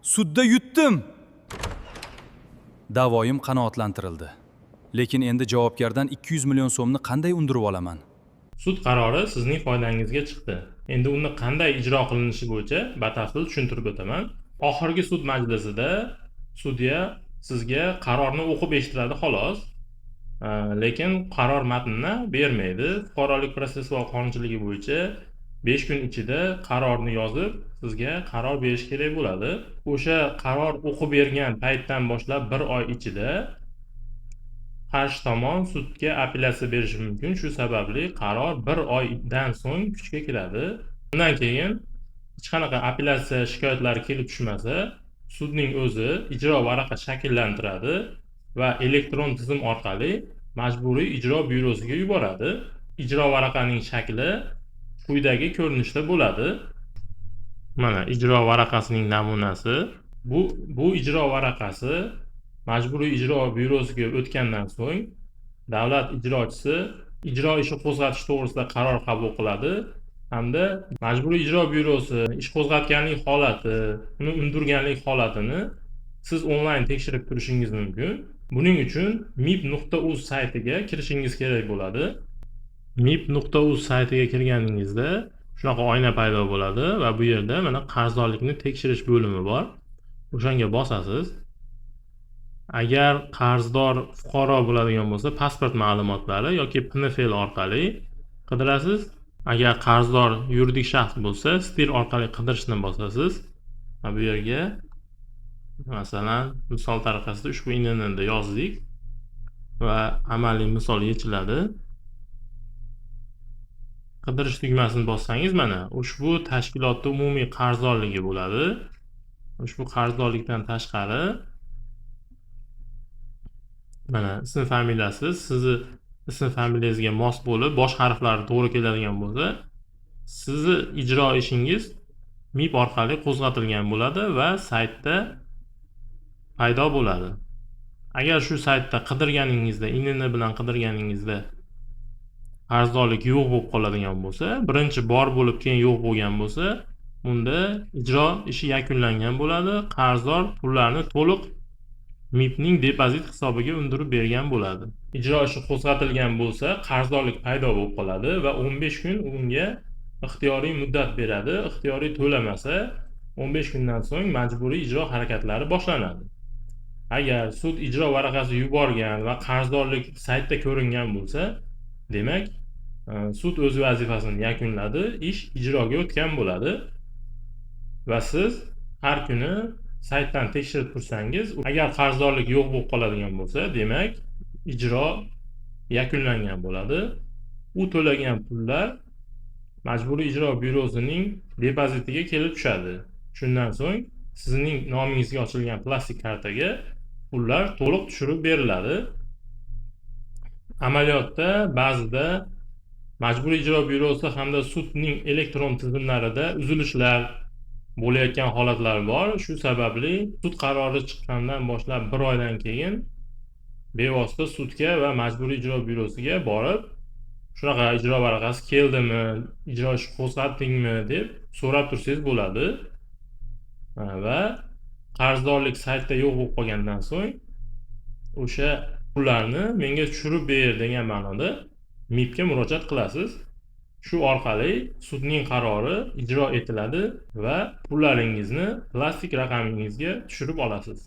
Sudda yutdim. Da'voyim qanoatlantirildi. Lekin endi javobgardan 200 million so'mni qanday undirib olaman? Sud qarori sizning foydangizga chiqdi. Endi uni qanday ijro qilinishi bo'yicha batafsil tushuntirib o'taman. Oxirgi sud majlisida sudya sizga qarorni o'qib eshittiradi xolos. Lekin qaror matnini bermaydi. Fuqarolik protsessual qonunchiligi bo'yicha 5 kun ichida qarorni yozib, sizga qaror berish kerak bo'ladi. O'sha qaror o'qib bergan paytdan boshlab 1 oy ichida qarshi tomon sudga apellyatsiya berishi mumkin. Shu sababli qaror 1 oydan so'ng kuchga kiradi. Undan keyin hech qanaqa apellyatsiya shikoyatlari kelib tushmasa, sudning o'zi ijro varaqa shakllantiradi va elektron tizim orqali majburiy ijro byurosiga yuboradi. Ijro varaqaning shakli quyidagi ko'rinishda bo'ladi. Mana ijro varaqasining namunasi. Bu ijro varaqasi majburiy ijro byurosiga o'tgandan so'ng davlat ijrochisi ijro ishi qo'zg'atish to'g'risida qaror qabul qiladi hamda majburiy ijro byurosi ish qo'zg'atganlik holati, uni undirganlik holatini siz onlayn tekshirib turishingiz mumkin. Buning uchun mip.uz saytiga kirishingiz kerak bo'ladi. mip.uz saytiga kirganingizda shunaqa oyna paydo bo'ladi va bu yerda mana qarzdorlikni tekshirish bo'limi bor. O'shanga bosasiz. Agar qarzdor fuqaro bo'ladigan bo'lsa, pasport ma'lumotlari yoki PNFL orqali qidirasiz. Agar qarzdor yuridik shaxs bo'lsa, stil orqali qidirishni bosasiz. Bu yerga masalan, misol tariqasida ushbu INNni yozdik va amaliy misol yechiladi. Qidirish tugmasini bossangiz mana ushbu tashkilotda umumiy qarzdorligi bo'ladi. Ushbu qarzdorlikdan tashqari mana ism familiyasi sizni ism familiyangizga mos bo'lib, bosh harflari to'g'ri keladigan bo'lsa, sizni ijro ishingiz MIP orqali qo'zg'atilgan bo'ladi va saytda paydo bo'ladi. Agar shu saytda qidirganingizda, INN bilan qidirganingizda qarzdorlik yo'q bo'lib qoladigan bo'lsa, birinchi bor bo'lib keyin yo'q bo'lgan bo'lsa, unda ijro ishi yakunlangan bo'ladi. Qarzdor pullarni to'liq MIPning depozit hisobiga undirib bergan bo'ladi. Ijro ishi qo'zg'atilgan bo'lsa, qarzdorlik paydo bo'lib qoladi va 15 kun unga ixtiyoriy muddat beradi. Ixtiyoriy to'lamasa, 15 kundan so'ng majburiy ijro harakatlari boshlanadi. Agar sud ijro varaqasi yuborgan va qarzdorlik saytda ko'ringan bo'lsa, demak, sud o'z vazifasini yakunladi, ish ijroga o'tgan bo'ladi va siz har kuni saytdan tekshirib tursangiz, agar qarzdorlik yo'q bo'lib qoladigan bo'lsa, demak, ijro yakunlangan bo'ladi. U to'lagan pullar majburiy ijro byurosining depozitiga kelib tushadi. Shundan so'ng sizning nomingizga ochilgan plastik kartaga pullar to'liq tushirib beriladi. Amaliyotda ba'zida majburiy ijro byurosi hamda sudning elektron tizimlarida uzilishlar bo'layotgan holatlar bor. Shu sababli sud qarori chiqqandan boshlab 1 oydan keyin bevosita sudga va majburiy ijro byurosiga borib, shunaqa ijro varaqasi keldimi, ijro ishi qo'zg'atdingmi deb so'rab tursangiz bo'ladi. Va qarzdorlik saytda yo'q bo'lib qolgandan so'ng o'sha pullarni menga tushirib ber degan ma'noda MIPga murojaat qilasiz. Shu orqali sudning qarori ijro etiladi va pullaringizni plastik raqamingizga tushirib olasiz.